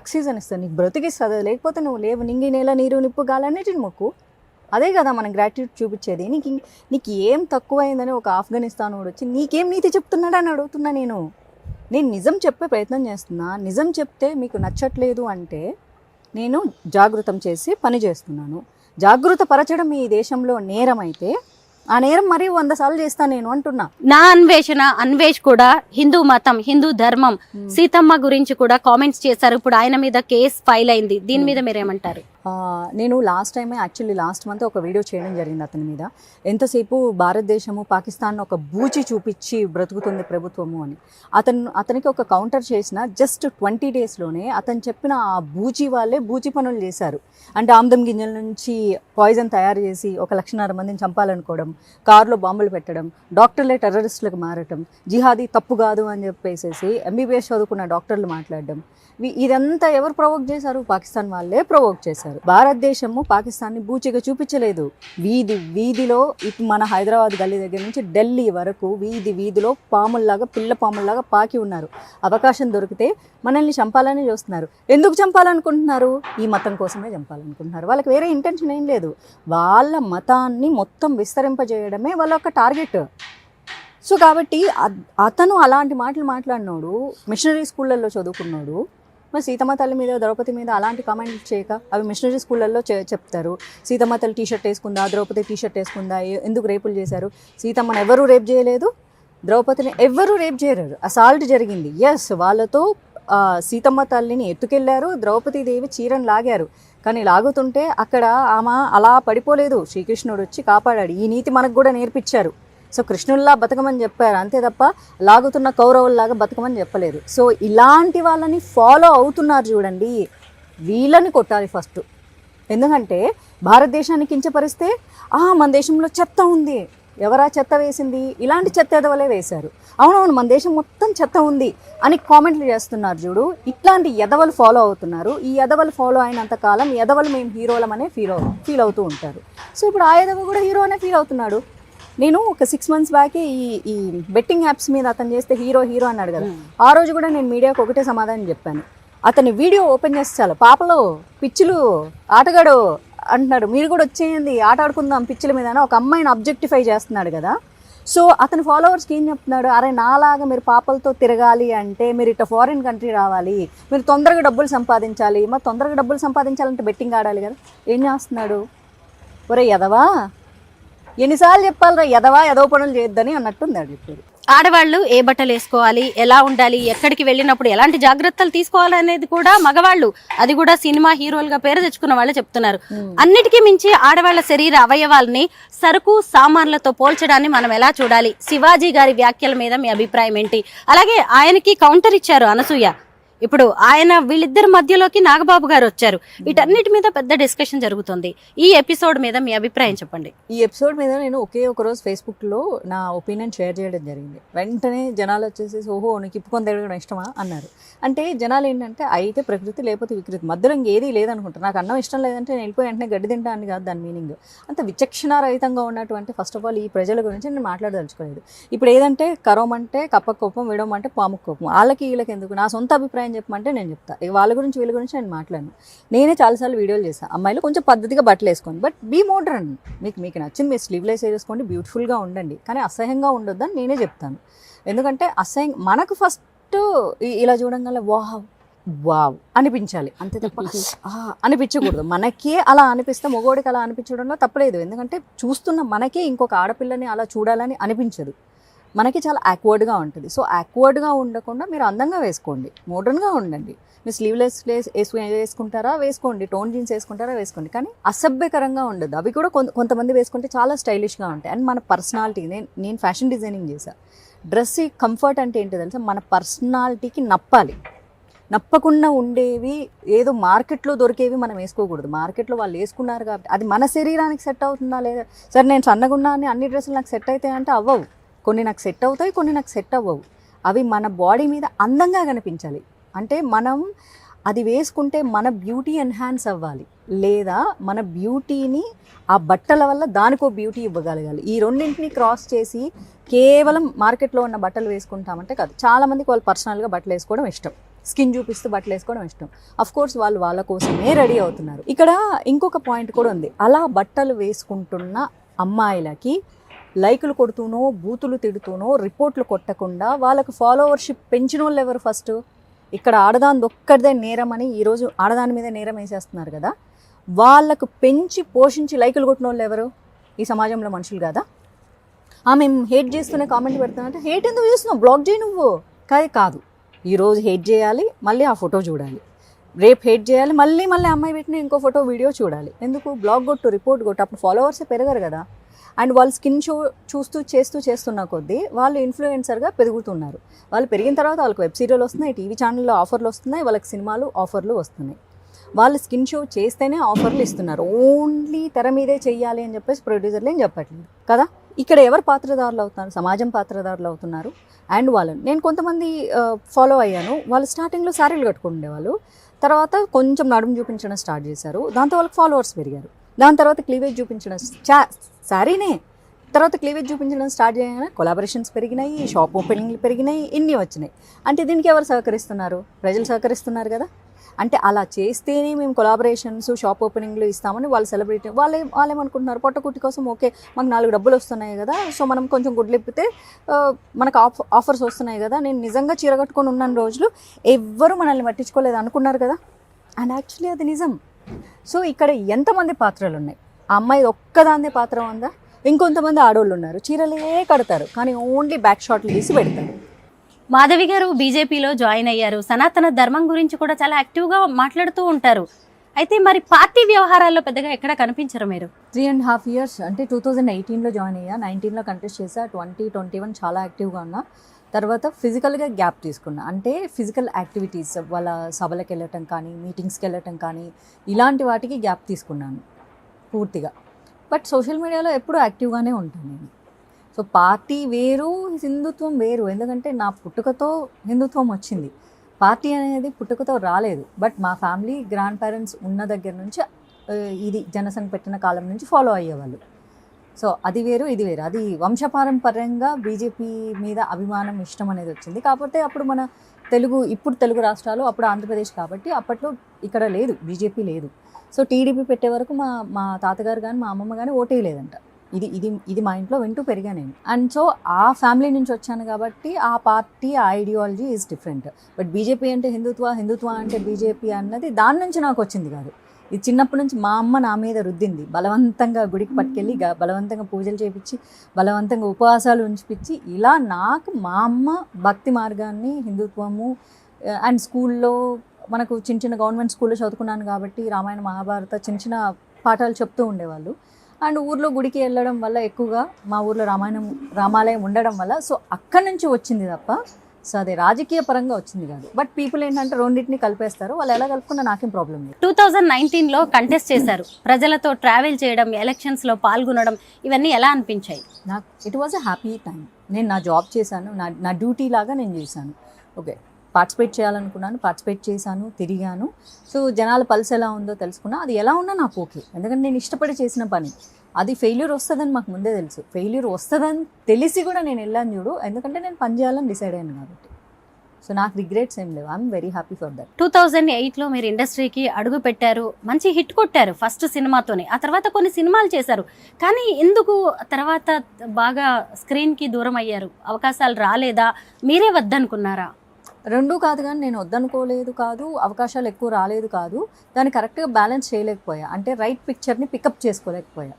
Oxygen ఇస్తుంది, నీకు బ్రతికిస్తుంది. లేకపోతే నువ్వు లేవు. నింగి నేల నీరు నిప్పు గాలన్నిటిని మొక్కు. అదే కదా మనం గ్రాట్యూడ్ చూపించేది. నీకు ఏం తక్కువైందని ఒక ఆఫ్ఘనిస్తాన్ వాడు వచ్చి నీకేం నీతి చెప్తున్నాడని అడుగుతున్నా. నేను నిజం చెప్పే ప్రయత్నం చేస్తున్నా. నిజం చెప్తే మీకు నచ్చట్లేదు అంటే నేను జాగృతం చేసి పని చేస్తున్నాను. జాగృత పరచడం ఈ దేశంలో నేరం అయితే ఆ నేరం మరీ 100 సార్లు చేస్తాను నేను అంటున్నా. నా అన్వేష్ కూడా హిందూ మతం, హిందూ ధర్మం, సీతమ్మ గురించి కూడా కామెంట్స్ చేశారు. ఇప్పుడు ఆయన మీద కేసు ఫైల్ అయింది. దీని మీద మీరేమంటారు? నేను లాస్ట్ మంత్ ఒక వీడియో చేయడం జరిగింది అతని మీద. ఎంతసేపు భారతదేశము పాకిస్తాన్ ఒక బూచి చూపించి బ్రతుకుతుంది ప్రభుత్వము అని. అతనికి ఒక కౌంటర్ చేసిన జస్ట్ 20 డేస్లోనే అతను చెప్పిన ఆ బూచి వాళ్ళే బూచి పనులు చేశారు. అంటే ఆమ్దం గింజల నుంచి పాయిజన్ తయారు చేసి 1,00,000 మందిని చంపాలనుకోవడం, కారులో బాంబులు పెట్టడం, డాక్టర్లే టెర్రరిస్టులకు మారటం, జిహాదీ తప్పు కాదు అని చెప్పేసి ఎంబీబీఎస్ చదువుకున్న డాక్టర్లు మాట్లాడడం, ఇదంతా ఎవరు ప్రొవోక్ చేశారు? పాకిస్తాన్ వాళ్ళే ప్రొవోక్ చేశారు. భారతదేశము పాకిస్తాన్ని బూచిగా చూపించలేదు. వీధిలో ఇటు మన హైదరాబాద్ గల్లీ దగ్గర నుంచి ఢిల్లీ వరకు వీధిలో పిల్ల పాముల్లాగా పాకి ఉన్నారు. అవకాశం దొరికితే మనల్ని చంపాలని చూస్తున్నారు. ఎందుకు చంపాలనుకుంటున్నారు? ఈ మతం కోసమే చంపాలనుకుంటున్నారు. వాళ్ళకి వేరే ఇంటెన్షన్ ఏం లేదు. వాళ్ళ మతాన్ని మొత్తం విస్తరింపజేయడమే వాళ్ళ ఒక టార్గెట్. సో కాబట్టి అతను అలాంటి మాటలు మాట్లాడినోడు, మిషనరీ స్కూళ్ళల్లో చదువుకున్నాడు. మరి సీతమ్మ తల్లి మీద, ద్రౌపది మీద అలాంటి కామెంట్లు చేయక, అవి మిషనరీ స్కూళ్ళల్లో చెప్తారు. సీతమ్మ తల్లి టీషర్ట్ వేసుకుందా, ద్రౌపది టీషర్ట్ వేసుకుందా, ఎందుకు రేపులు చేశారు? సీతమ్మని ఎవరూ రేప్ చేయలేదు, ద్రౌపదిని ఎవరూ రేప్ చేయలేరు. అసాల్ట్ జరిగింది. ఎస్, వాళ్ళతో సీతమ్మ తల్లిని ఎత్తుకెళ్లారు, ద్రౌపదీదేవి చీరను లాగారు. కానీ లాగుతుంటే అక్కడ ఆమె అలా పడిపోలేదు. శ్రీకృష్ణుడు వచ్చి కాపాడాడు. ఈ నీతి మనకు కూడా నేర్పించారు. సో కృష్ణుల్లా బతకమని చెప్పారు అంతే తప్ప లాగుతున్న కౌరవుల్లాగా బతకమని చెప్పలేదు. సో ఇలాంటి వాళ్ళని ఫాలో అవుతున్నారు చూడండి, వీళ్ళని కొట్టాలి ఫస్ట్. ఎందుకంటే భారతదేశాన్ని కించపరిస్తే మన దేశంలో చెత్త ఉంది, ఎవరా చెత్త వేసింది? ఇలాంటి చెత్త ఎదవలే వేశారు. అవునవును, మన దేశం మొత్తం చెత్త ఉంది అని కామెంట్లు చేస్తున్నారు చూడు. ఇట్లాంటి ఎదవలు ఫాలో అవుతున్నారు. ఈ ఎదవలు ఫాలో అయినంత కాలం ఎదవలు మేము హీరోలమనే ఫీల్ అవుతూ ఉంటారు. సో ఇప్పుడు ఆ ఎదవ కూడా హీరో అనే ఫీల్ అవుతున్నాడు. నేను ఒక 6 months బ్యాకే ఈ బెట్టింగ్ యాప్స్ మీద అతను చేస్తే హీరో అన్నాడు కదా, ఆ రోజు కూడా నేను మీడియాకు ఒకటే సమాధానం చెప్పాను. అతని వీడియో ఓపెన్ చేస్తే చాలు, పాపలు పిచ్చులు ఆటగాడు అంటున్నాడు, మీరు కూడా వచ్చేయండి ఆట ఆడుకుందాం పిచ్చుల మీద అని ఒక అమ్మాయిని అబ్జెక్టిఫై చేస్తున్నాడు కదా. సో అతని ఫాలోవర్స్కి ఏం చెప్తున్నాడు? అరే నాలాగా మీరు పాపలతో తిరగాలి అంటే మీరు ఇట్లా ఫారిన్ కంట్రీ రావాలి, మీరు తొందరగా డబ్బులు సంపాదించాలి. మరి తొందరగా డబ్బులు సంపాదించాలంటే బెట్టింగ్ ఆడాలి కదా. ఏం చేస్తున్నాడు? ఒరే ఎదవా, ఎన్నిసార్లు చెప్పాలరా ఎదవ పనులు చేయొద్దని అన్నట్టుంది అది చెప్పేది. ఆడవాళ్ళు ఏ బట్టలు వేసుకోవాలి, ఎలా ఉండాలి, ఎక్కడికి వెళ్ళినప్పుడు ఎలాంటి జాగ్రత్తలు తీసుకోవాలి అనేది కూడా మగవాళ్ళు, అది కూడా సినిమా హీరోలుగా పేరు తెచ్చుకున్న వాళ్ళే చెప్తున్నారు. అన్నిటికీ మించి ఆడవాళ్ల శరీర అవయవాల్ని సరుకు సామాన్లతో పోల్చడాన్ని మనం ఎలా చూడాలి? శివాజీ గారి వ్యాఖ్యల మీద మీ అభిప్రాయం ఏంటి? అలాగే ఆయనకి కౌంటర్ ఇచ్చారు అనసూయ. ఇప్పుడు ఆయన వీళ్ళిద్దరి మధ్యలోకి నాగబాబు గారు వచ్చారు. వీటన్నిటి మీద పెద్ద డిస్కషన్ జరుగుతుంది. ఈ ఎపిసోడ్ మీద మీ అభిప్రాయం చెప్పండి. ఈ ఎపిసోడ్ మీద నేను ఒక రోజు ఫేస్బుక్లో నా ఒపీనియన్ షేర్ చేయడం జరిగింది. వెంటనే జనాలు వచ్చేసి ఓహో నీకు ఇప్పుకొని తిరగడం ఇష్టమా అన్నారు. అంటే జనాలు ఏంటంటే అయితే ప్రకృతి లేకపోతే వికృతి, మధ్యలో ఇంకేది లేదనుకుంటారు. నాకు అన్నం ఇష్టం లేదంటే నేను వెళ్ళిపోయి వెంటనే గడ్డి తింటా అని కాదు దాని మీనింగ్. అంత విచక్షణారహితంగా ఉన్నటువంటి ఫస్ట్ ఆఫ్ ఆల్ ఈ ప్రజల గురించి నేను మాట్లాడదలుచుకోలేదు. ఇప్పుడు ఏదంటే కరోమంటే కప్ప కోపం, విడమంటే పాము కోపం, వాళ్ళకి వీళ్ళకి ఎందుకు? నా సొంత అభిప్రాయం చెప్పమంటే నేను చెప్తా. వాళ్ళ గురించి వీళ్ళ గురించి నేను మాట్లాడను. నేనే చాలాసార్లు వీడియోలు చేశాను. అమ్మాయిలు కొంచెం పద్ధతిగా బట్టలు వేసుకోండి, బట్ బీ మోడ్రన్. మీకు నచ్చింది మీరు స్లీవ్లెస్ వేసుకోండి, బ్యూటిఫుల్గా ఉండండి, కానీ అసహ్యంగా ఉండొద్దని నేనే చెప్తాను. ఎందుకంటే మనకు ఫస్ట్ ఇలా చూడంగానే వావ్ అనిపించాలి అంతే తప్ప అనిపించకూడదు. మనకే అలా అనిపిస్తే మగోడికి అలా అనిపించడంలో తప్పలేదు. ఎందుకంటే చూస్తున్న మనకే ఇంకొక ఆడపిల్లని అలా చూడాలని అనిపించదు. మనకి చాలా యాక్వర్డ్గా ఉంటుంది. సో యాక్వర్డ్గా ఉండకుండా మీరు అందంగా వేసుకోండి, మోడర్న్గా ఉండండి. మీరు స్లీవ్లెస్ వేసుకుంటారా వేసుకోండి, టోన్ జీన్స్ వేసుకుంటారా వేసుకోండి, కానీ అసభ్యకరంగా ఉండదు. అవి కూడా కొంతమంది వేసుకుంటే చాలా స్టైలిష్గా ఉంటాయి. అండ్ మన పర్సనాలిటీ, నేను ఫ్యాషన్ డిజైనింగ్ చేశాను. డ్రెస్ కంఫర్ట్ అంటే ఏంటో తెలుసా? మన పర్సనాలిటీకి నప్పకుండా ఉండేవి, ఏదో మార్కెట్లో దొరికేవి మనం వేసుకోకూడదు. మార్కెట్లో వాళ్ళు వేసుకున్నారు కాబట్టి అది మన శరీరానికి సెట్ అవుతుందా లేదా? సరే నేను సన్నగున్నా అని అన్ని డ్రెస్సులు నాకు సెట్ అవుతాయి అంటే అవ్వవు. కొన్ని నాకు సెట్ అవుతాయి, కొన్ని నాకు సెట్ అవ్వవు. అవి మన బాడీ మీద అందంగా కనిపించాలి. అంటే మనం అది వేసుకుంటే మన బ్యూటీ ఎన్హాన్స్ అవ్వాలి, లేదా మన బ్యూటీని ఆ బట్టల వల్ల దానికో బ్యూటీ ఇవ్వగలగాలి. ఈ రెండింటిని క్రాస్ చేసి కేవలం మార్కెట్లో ఉన్న బట్టలు వేసుకుంటామంటే కాదు. చాలామందికి వాళ్ళు పర్సనల్గా బట్టలు వేసుకోవడం ఇష్టం, స్కిన్ చూపిస్తూ బట్టలు వేసుకోవడం ఇష్టం. అఫ్ కోర్స్ వాళ్ళు వాళ్ళ కోసమే రెడీ అవుతున్నారు. ఇక్కడ ఇంకొక పాయింట్ కూడా ఉంది. అలా బట్టలు వేసుకుంటున్న అమ్మాయిలకి లైకులు కొడుతూనో బూతులు తిడుతూనో రిపోర్ట్లు కొట్టకుండా వాళ్ళకు ఫాలోవర్షిప్ పెంచిన వాళ్ళు ఎవరు ఫస్ట్? ఇక్కడ ఆడదాని ఒక్కడిదే నేరం అని ఈరోజు ఆడదాని మీద నేరం వేసేస్తున్నారు కదా, వాళ్ళకు పెంచి పోషించి లైకులు కొట్టిన వాళ్ళు ఎవరు? ఈ సమాజంలో మనుషులు కదా. మేము హేట్ చేస్తూనే కామెంట్ పెడుతున్నా, హేట్ ఎందుకు చేస్తున్నావు, బ్లాక్ చేయి నువ్వు. కాదు, ఈరోజు హేట్ చేయాలి, మళ్ళీ ఆ ఫోటో చూడాలి, రేపు హేట్ చేయాలి, మళ్ళీ అమ్మాయి పెట్టిన ఇంకో ఫోటో వీడియో చూడాలి. ఎందుకు? బ్లాగ్ కొట్టు, రిపోర్ట్ కొట్టు, అప్పుడు ఫాలోవర్సే పెరగరు కదా. అండ్ వాళ్ళు స్కిన్ షో చేస్తున్న కొద్దీ వాళ్ళు ఇన్ఫ్లుయెన్సర్గా పెరుగుతున్నారు. వాళ్ళు పెరిగిన తర్వాత వాళ్ళకి వెబ్ సీరియల్ వస్తున్నాయి, టీవీ ఛానల్లో ఆఫర్లు వస్తున్నాయి, వాళ్ళకి సినిమాలు ఆఫర్లు వస్తున్నాయి. వాళ్ళు స్కిన్ షో చేస్తేనే ఆఫర్లు ఇస్తున్నారు. ఓన్లీ తెర మీదే చెయ్యాలి అని చెప్పేసి ప్రొడ్యూసర్లు ఏం చెప్పట్లేదు కదా. ఇక్కడ ఎవరు పాత్రదారులు అవుతున్నారు? సమాజం పాత్రదారులు అవుతున్నారు. అండ్ వాళ్ళని నేను కొంతమంది ఫాలో అయ్యాను. వాళ్ళు స్టార్టింగ్లో శారీలు కట్టుకుండేవాళ్ళు, తర్వాత కొంచెం నడుము చూపించడం స్టార్ట్ చేశారు, దాంతో వాళ్ళకి ఫాలోవర్స్ పెరిగారు. దాని తర్వాత క్లీవేజ్ చూపించడం శారీనే తర్వాత క్లీవేజ్ చూపించడం స్టార్ట్ చేయగానే కొలాబరేషన్స్ పెరిగినాయి, షాప్ ఓపెనింగ్లు పెరిగినాయి, ఇన్ని వచ్చినాయి. అంటే దీనికి ఎవరు సహకరిస్తున్నారు? ప్రజలు సహకరిస్తున్నారు కదా. అంటే అలా చేస్తేనే మేము కొలాబరేషన్స్ షాప్ ఓపెనింగ్లు ఇస్తామని వాళ్ళు సెలబ్రిటీ వాళ్ళేమనుకుంటున్నారు, పొట్టకుట్టి కోసం ఓకే మాకు 4 డబ్బులు వస్తున్నాయి కదా, సో మనం కొంచెం గుడ్లిప్పితే మనకు ఆఫర్స్ వస్తున్నాయి కదా, నేను నిజంగా చీర కట్టుకొని ఉన్న రోజులు ఎవ్వరూ మనల్ని పట్టించుకోలేదు అనుకున్నారు కదా. అండ్ యాక్చువల్లీ అది నిజం. సో ఇక్కడ ఎంతమంది పాత్రలు ఉన్నాయి? ఆ అమ్మాయి ఒక్కదాందే పాత్ర ఉందా? ఇంకొంతమంది ఆడోళ్ళు ఉన్నారు, చీరలే కడతారు కానీ ఓన్లీ బ్యాక్ షాట్లు తీసి పెడతారు. మాధవి గారు బీజేపీలో జాయిన్ అయ్యారు, సనాతన ధర్మం గురించి కూడా చాలా యాక్టివ్గా మాట్లాడుతూ ఉంటారు. అయితే మరి పార్టీ వ్యవహారాల్లో పెద్దగా ఎక్కడ కనిపించరు మీరు? 3.5 years అంటే 2018లో జాయిన్ అయ్యా, 19లో కంటెస్ట్ చేసా, 2021 చాలా యాక్టివ్గా ఉన్నా. తర్వాత ఫిజికల్గా గ్యాప్ తీసుకున్నా. అంటే ఫిజికల్ యాక్టివిటీస్, వాళ్ళ సభలకు వెళ్ళటం కానీ, మీటింగ్స్కి వెళ్ళటం కానీ, ఇలాంటి వాటికి గ్యాప్ తీసుకున్నాను పూర్తిగా. బట్ సోషల్ మీడియాలో ఎప్పుడూ యాక్టివ్గానే ఉంటాను నేను. సో పార్టీ వేరు, హిందుత్వం వేరు. ఎందుకంటే నా పుట్టుకతో హిందుత్వం వచ్చింది, పార్టీ అనేది పుట్టుకతో రాలేదు. బట్ మా ఫ్యామిలీ గ్రాండ్ పేరెంట్స్ ఉన్న దగ్గర నుంచి ఇది జనసంఘ పెట్టిన కాలం నుంచి ఫాలో అయ్యేవాళ్ళు. సో అది వేరు, ఇది వేరు. అది వంశపారంపర్యంగా బీజేపీ మీద అభిమానం, ఇష్టం అనేది వచ్చింది. కాకపోతే అప్పుడు మన ఇప్పుడు తెలుగు రాష్ట్రాలు, అప్పుడు ఆంధ్రప్రదేశ్ కాబట్టి అప్పట్లో ఇక్కడ లేదు, బీజేపీ లేదు. సో టీడీపీ పెట్టే వరకు మా తాతగారు కానీ మా అమ్మమ్మ కానీ ఓటేయలేదంట. ఇది మా ఇంట్లో వింటూ పెరిగా నేను. అండ్ సో ఆ ఫ్యామిలీ నుంచి వచ్చాను కాబట్టి ఆ పార్టీ, ఆ ideology is different. But BJP అంటే హిందుత్వ అంటే బీజేపీ అన్నది దాని నుంచి నాకు వచ్చింది కాదు. ఇది చిన్నప్పటి నుంచి మా అమ్మ నా మీద రుద్దింది. బలవంతంగా గుడికి పట్టుకెళ్ళి బలవంతంగా పూజలు చేయించి, బలవంతంగా ఉపవాసాలు ఉంచిపించి, ఇలా నాకు మా అమ్మ భక్తి మార్గాన్ని, హిందుత్వము అండ్ స్కూల్లో మనకు చిన్న గవర్నమెంట్ స్కూల్లో చదువుకున్నాను కాబట్టి రామాయణ మహాభారత చిన్న పాఠాలు చెప్తూ ఉండేవాళ్ళు. అండ్ ఊర్లో గుడికి వెళ్ళడం వల్ల ఎక్కువగా మా ఊర్లో రామాలయం ఉండడం వల్ల సో అక్కడి నుంచి వచ్చింది తప్ప సో అది రాజకీయ పరంగా వచ్చింది కాదు. బట్ పీపుల్ ఏంటంటే రెండింటిని కలిపేస్తారు, వాళ్ళు ఎలా కలుపుకున్నా నాకేం ప్రాబ్లం లేదు. 2019లో కంటెస్ట్ చేశారు, ప్రజలతో ట్రావెల్ చేయడం, ఎలక్షన్స్లో పాల్గొనడం, ఇవన్నీ ఎలా అనిపించాయి? నాకు it was a happy time. నేను నా జాబ్ చేశాను, నా డ్యూటీ లాగా నేను చేశాను. ఓకే, పార్టిసిపేట్ చేయాలనుకున్నాను, పార్టిసిపేట్ చేశాను, తిరిగాను. సో జనాల పల్స్ ఎలా ఉందో తెలుసుకున్నా. అది ఎలా ఉన్నా నాకు ఓకే, ఎందుకంటే నేను ఇష్టపడి చేసిన పని. అది ఫెయిల్యూర్ వస్తుందని మాకు ముందే తెలుసు, ఫెయిల్యూర్ వస్తుందని తెలిసి కూడా నేను వెళ్ళాను చూడు, ఎందుకంటే నేను పని చేయాలని డిసైడ్ అయ్యాను కాబట్టి. సో నాకు రిగ్రెట్స్ ఏం లేవు, I'm very happy for that. 2008లో మీరు ఇండస్ట్రీకి అడుగు పెట్టారు, మంచి హిట్ కొట్టారు ఫస్ట్ సినిమాతోనే. ఆ తర్వాత కొన్ని సినిమాలు చేశారు, కానీ ఎందుకు తర్వాత బాగా స్క్రీన్కి దూరం అయ్యారు? అవకాశాలు రాలేదా, మీరే వద్దనుకున్నారా? రెండూ కాదు, కానీ నేను వద్దనుకోలేదు కాదు, అవకాశాలు ఎక్కువ రాలేదు కాదు, దాన్ని కరెక్ట్గా బ్యాలెన్స్ చేయలేకపోయా. అంటే రైట్ పిక్చర్ని పికప్ చేసుకోలేకపోయా.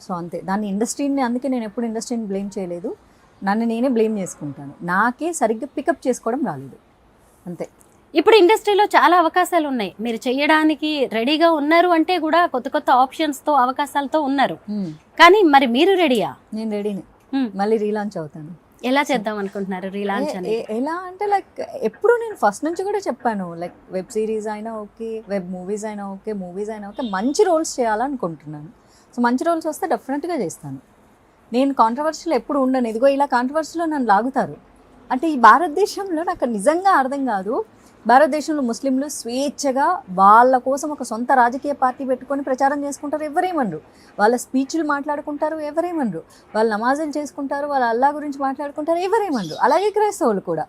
సో అంతే, దాన్ని ఇండస్ట్రీని, అందుకే నేను ఎప్పుడు ఇండస్ట్రీని బ్లేమ్ చేయలేదు, నన్ను నేనే బ్లేమ్ చేసుకుంటాను. నాకే సరిగ్గా పికప్ చేసుకోవడం రాలేదు, అంతే. ఇప్పుడు ఇండస్ట్రీలో చాలా అవకాశాలు ఉన్నాయి, మీరు చేయడానికి రెడీగా ఉన్నారు అంటే కూడా కొత్త ఆప్షన్స్తో, అవకాశాలతో ఉన్నారు. కానీ మరి మీరు రెడీయా? నేను రెడీని, మళ్ళీ రీలాంచ్ అవుతాను. ఎలా చేద్దాం అనుకుంటున్నారు రీలాంచ్ అనేది? ఎలా అంటే లైక్ ఎప్పుడు నేను ఫస్ట్ నుంచి కూడా చెప్పాను, లైక్ వెబ్ సిరీస్ అయినా ఓకే, వెబ్ మూవీస్ అయినా ఓకే, మూవీస్ అయినా ఓకే, మంచి రోల్స్ చేయాలనుకుంటున్నాను. సో మంచి రోల్స్ వస్తే డెఫినెట్గా చేస్తాను. నేను కాంట్రవర్షియల్ ఎప్పుడు ఉండను. ఇదిగో ఇలా కాంట్రవర్షియల్లో నన్ను లాగుతారు అంటే ఈ భారతదేశంలో నాకు నిజంగా అర్థం కాదు. భారతదేశంలో ముస్లింలు స్వేచ్ఛగా వాళ్ళ కోసం ఒక సొంత రాజకీయ పార్టీ పెట్టుకొని ప్రచారం చేసుకుంటారు, ఎవరేమనరు. వాళ్ళ స్పీచ్లు మాట్లాడుకుంటారు, ఎవరేమనరు. వాళ్ళు నమాజులు చేసుకుంటారు, వాళ్ళ అల్లా గురించి మాట్లాడుకుంటారు, ఎవరేమనరు. అలాగే క్రైస్తవులు కూడా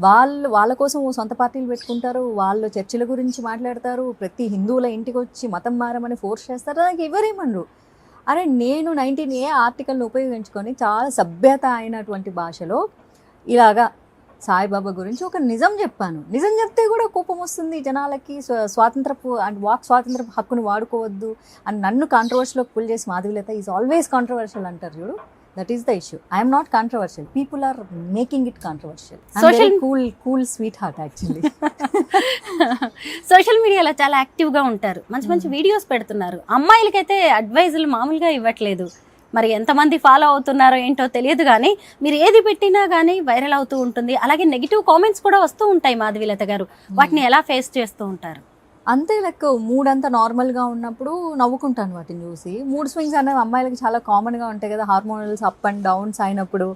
వాళ్ళ కోసం ఓ సొంత పార్టీలు పెట్టుకుంటారు, వాళ్ళు చర్చిల గురించి మాట్లాడతారు, ప్రతి హిందువుల ఇంటికి వచ్చి మతం మారమని ఫోర్స్ చేస్తారు, నాకు ఎవరేమనరు. అరే నేను 19A ఆర్టికల్ని ఉపయోగించుకొని చాలా సభ్యత అయినటువంటి భాషలో ఇలాగా సాయిబాబా గురించి ఒక నిజం చెప్పాను. నిజం చెప్తే కూడా కోపం వస్తుంది జనాలకి, స్వాతంత్రపు అండ్ వాక్ స్వాతంత్రపు హక్కును వాడుకోవద్దు అని నన్ను కాంట్రవర్షియల్లోకి పుల్ చేసి మాధవీలత ఈజ్ ఆల్వేస్ కాంట్రవర్షియల్ అంటారు చూడు. That is the issue. I'm not controversial, people are making it controversial. Cool sweetheart actually. Social మీడియాలో చాలా యాక్టివ్గా ఉంటారు, మంచి మంచి వీడియోస్ పెడుతున్నారు. అమ్మాయిలకైతే అడ్వైజులు మామూలుగా ఇవ్వట్లేదు. మరి ఎంతమంది ఫాలో అవుతున్నారో ఏంటో తెలియదు, కానీ మీరు ఏది పెట్టినా కానీ వైరల్ అవుతూ ఉంటుంది. అలాగే నెగిటివ్ కామెంట్స్ కూడా వస్తూ ఉంటాయి. మాధవీలత గారు వాటిని ఎలా ఫేస్ చేస్తూ ఉంటారు? అంతే, లైక్ మూడ్ అంతా నార్మల్గా ఉన్నప్పుడు నవ్వుకుంటాను వాటిని చూసి. మూడ్ స్వింగ్స్ అనేవి అమ్మాయిలకి చాలా కామన్గా ఉంటాయి కదా, హార్మోనల్స్ అప్ అండ్ డౌన్స్ అయినప్పుడు.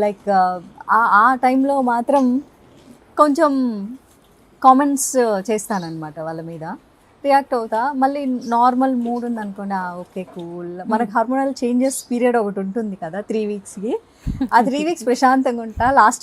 లైక్ ఆ టైంలో మాత్రం కొంచెం కామెంట్స్ చేస్తానన్నమాట, వాళ్ళ మీద రియాక్ట్ అవుతా. మళ్ళీ నార్మల్ మూడ్ ఉంది అనుకోండి, ఓకే కూల్. మనకు హార్మోనల్ చేంజెస్ పీరియడ్ ఒకటి ఉంటుంది కదా 3 వీక్స్కి, ఆ 3 వీక్స్ ప్రశాంతంగా ఉంటా. లాస్ట్